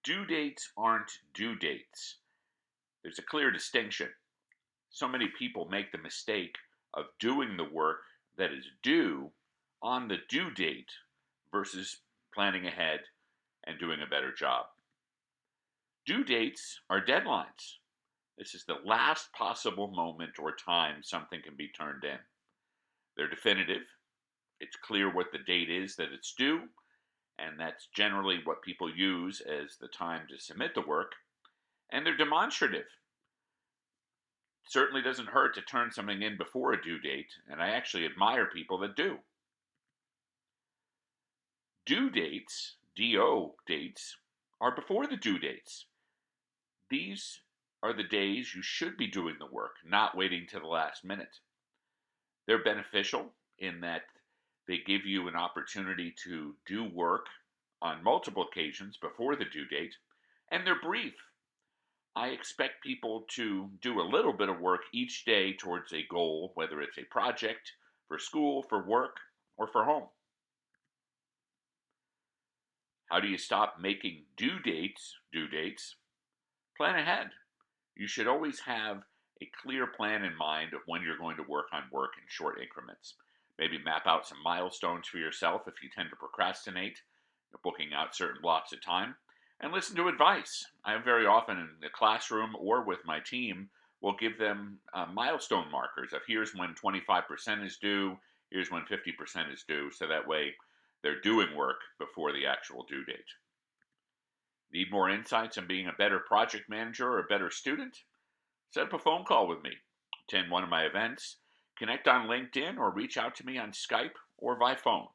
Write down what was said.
Due dates aren't due dates. There's a clear distinction. So many people make the mistake of doing the work that is due on the due date versus planning ahead and doing a better job. Due dates are deadlines. This is the last possible moment or time something can be turned in. They're definitive. It's clear what the date is that it's due, and that's generally what people use as the time to submit the work. And they're demonstrative. Certainly doesn't hurt to turn something in before a due date, and I actually admire people that do. Due dates, DO dates, are before the due dates. These are the days you should be doing the work, not waiting to the last minute. They're beneficial in that they give you an opportunity to do work on multiple occasions before the due date, and they're brief. I expect people to do a little bit of work each day towards a goal, whether it's a project, for school, for work, or for home. How do you stop making due dates? Plan ahead. You should always have a clear plan in mind of when you're going to work on work in short increments. Maybe map out some milestones for yourself if you tend to procrastinate, booking out certain blocks of time, and listen to advice. I very often in the classroom or with my team will give them milestone markers of here's when 25% is due, here's when 50% is due, so that way they're doing work before the actual due date. Need more insights on being a better project manager or a better student? Set up a phone call with me, attend one of my events, connect on LinkedIn, or reach out to me on Skype or by phone.